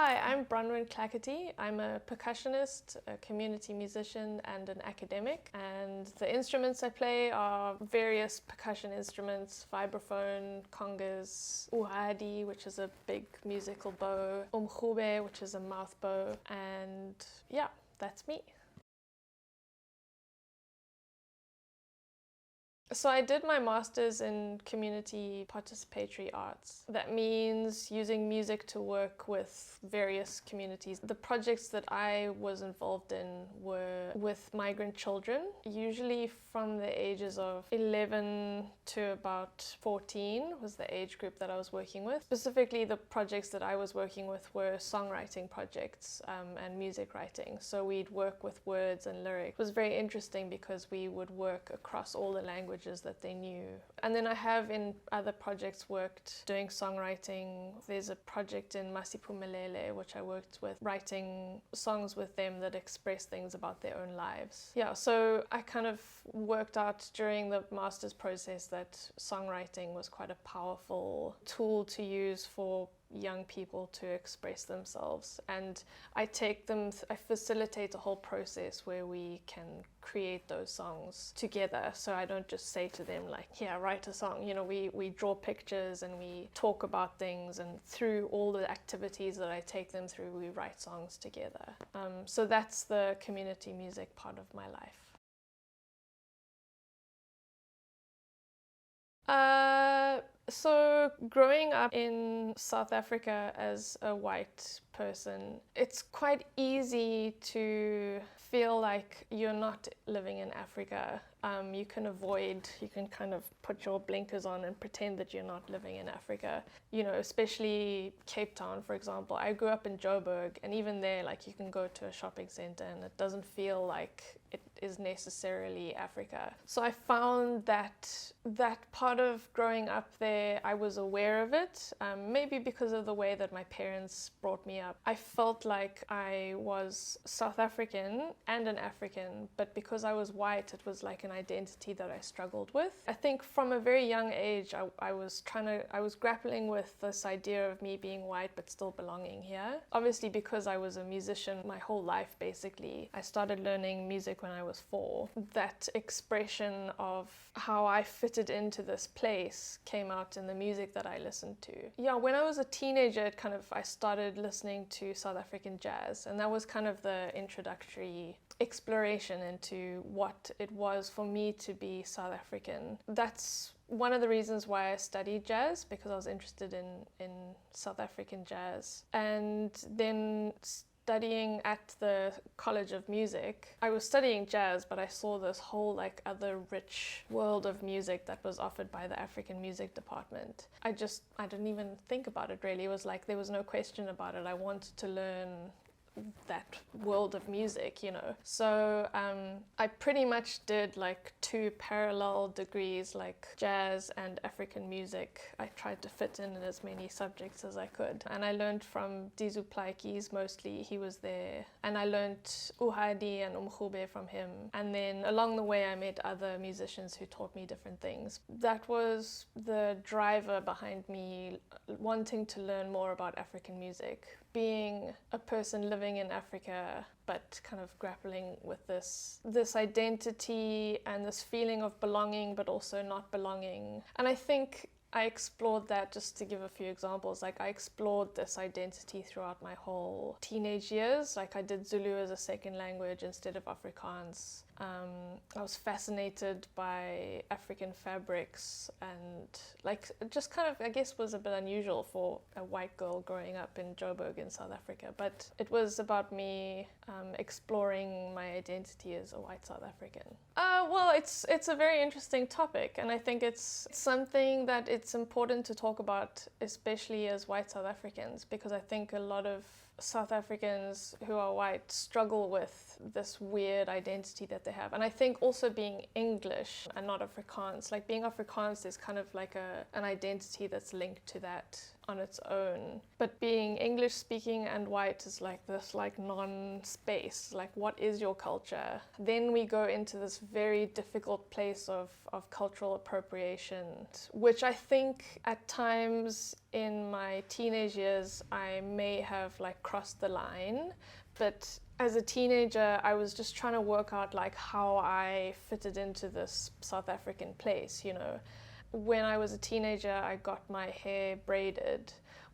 Hi, I'm Bronwen Clacherty. I'm a percussionist, a community musician, and an academic. And the instruments I play are various percussion instruments: vibraphone, congas, uhadi, which is a big musical bow, umkhube, which is a mouth bow, and yeah, that's me. So I did my master's in community participatory arts. That means using music to work with various communities. The projects that I was involved in were with migrant children, usually from the ages of 11 to about 14 was the age group that I was working with. Specifically, the projects that I was working with were songwriting projects and music writing. So we'd work with words and lyrics. It was very interesting because we would work across all the languages that they knew. And then I have in other projects worked doing songwriting. There's a project in Masiphumelele which I worked with, writing songs with them that express things about their own lives. Yeah, so I kind of worked out during the master's process that songwriting was quite a powerful tool to use for young people to express themselves, and I facilitate a whole process where we can create those songs together. So I don't just say to them like, yeah, write a song. You know, we draw pictures and we talk about things, and through all the activities that I take them through, we write songs together. So that's the community music part of my life. So growing up in South Africa as a white person, it's quite easy to feel like you're not living in Africa. You can kind of put your blinkers on and pretend that you're not living in Africa. You know, especially Cape Town, for example. I grew up in Joburg, and even there, like, you can go to a shopping center and it doesn't feel like it is necessarily Africa. So I found that part of growing up there, I was aware of it, maybe because of the way that my parents brought me up. I felt like I was South African and an African, but because I was white, it was like an identity that I struggled with. I think from a very young age, I was grappling with this idea of me being white but still belonging here. Obviously, because I was a musician my whole life, basically, I started learning music when I was 4. That expression of how I fitted into this place came out in the music that I listened to. Yeah, when I was a teenager, I started listening to South African jazz, and that was kind of the introductory exploration into what it was for me to be South African. That's one of the reasons why I studied jazz, because I was interested in South African jazz. And then studying at the College of Music, I was studying jazz, but I saw this whole other rich world of music that was offered by the African music department. I didn't even think about it really. It was like there was no question about it. I wanted to learn that world of music, you know. So I pretty much did 2 parallel degrees, jazz and African music. I tried to fit in as many subjects as I could, and I learned from Dizu Plaikis mostly. He was there, and I learned uhadi and umkhube from him, and then along the way I met other musicians who taught me different things. That was the driver behind me wanting to learn more about African music. Being a person living in Africa, but kind of grappling with this identity and this feeling of belonging, but also not belonging. And I think I explored that, just to give a few examples. I explored this identity throughout my whole teenage years. I did Zulu as a second language instead of Afrikaans. I was fascinated by African fabrics, and just kind of, I guess, was a bit unusual for a white girl growing up in Joburg in South Africa. But it was about me exploring my identity as a white South African. Well, it's a very interesting topic, and I think it's something that it's important to talk about, especially as white South Africans, because I think a lot of South Africans who are white struggle with this weird identity that they have. And I think also being English and not Afrikaans, being Afrikaans is kind of an identity that's linked to that on its own. But being English speaking and white is this non-space. What is your culture? Then we go into this very difficult place of cultural appropriation, which I think at times in my teenage years I may have crossed the line. But as a teenager, I was just trying to work out like how I fitted into this South African place, you know. When I was a teenager, I got my hair braided,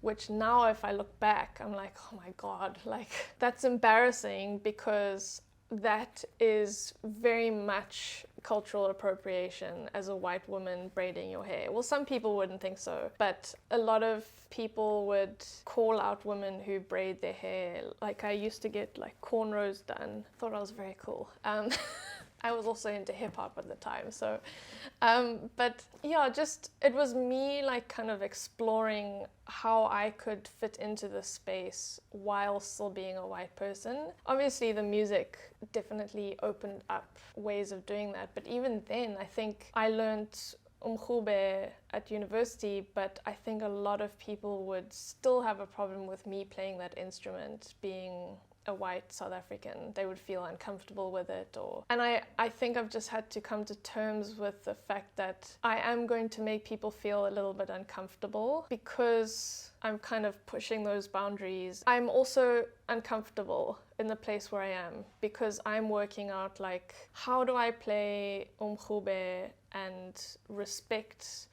which now if I look back, I'm like, oh my God, like that's embarrassing, because that is very much cultural appropriation as a white woman braiding your hair. Well, some people wouldn't think so, but a lot of people would call out women who braid their hair. Like I used to get like cornrows done. Thought I was very cool. I was also into hip hop at the time, so but yeah, just it was me like kind of exploring how I could fit into this space while still being a white person. Obviously the music definitely opened up ways of doing that, but even then I think I learned umkhube at university, but I think a lot of people would still have a problem with me playing that instrument, being a white South African. They would feel uncomfortable with it, and I think I've just had to come to terms with the fact that I am going to make people feel a little bit uncomfortable because I'm kind of pushing those boundaries. I'm also uncomfortable in the place where I am because I'm working out like, how do I play umkhube and respect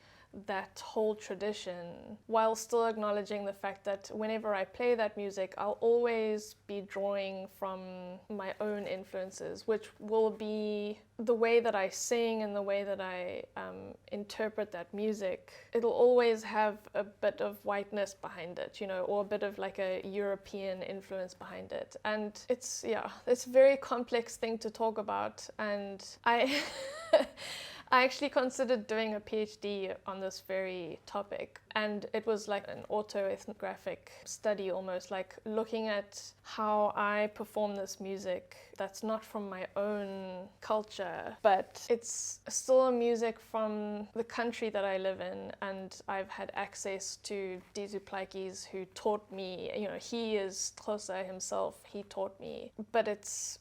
that whole tradition while still acknowledging the fact that whenever I play that music, I'll always be drawing from my own influences, which will be the way that I sing and the way that I interpret that music. It'll always have a bit of whiteness behind it, you know, or a bit of like a European influence behind it. And it's a very complex thing to talk about. And I actually considered doing a PhD on this very topic, and it was like an autoethnographic study almost, like looking at how I perform this music that's not from my own culture, but it's still a music from the country that I live in, and I've had access to Dizu Plaatjies who taught me, you know, he is Xhosa himself, he taught me, but it's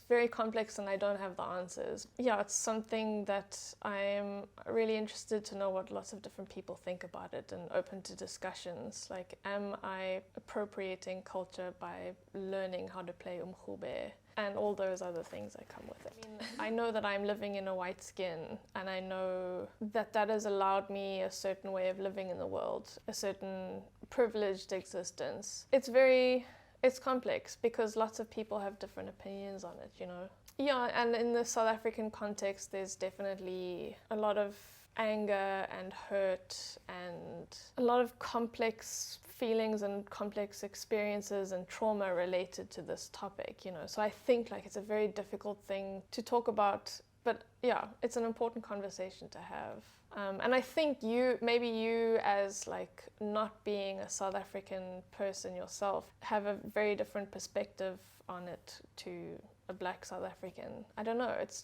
very complex and I don't have the answers. Yeah, it's something that I'm really interested to know what lots of different people think about it, and open to discussions. Like, am I appropriating culture by learning how to play umkhube? And all those other things that come with it. I mean, I know that I'm living in a white skin, and I know that that has allowed me a certain way of living in the world, a certain privileged existence. It's complex because lots of people have different opinions on it, you know. Yeah, and in the South African context, there's definitely a lot of anger and hurt and a lot of complex feelings and complex experiences and trauma related to this topic, you know. So I think like it's a very difficult thing to talk about, but yeah, it's an important conversation to have. And I think maybe you as like not being a South African person yourself have a very different perspective on it to a Black South African. I don't know, it's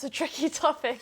a tricky topic.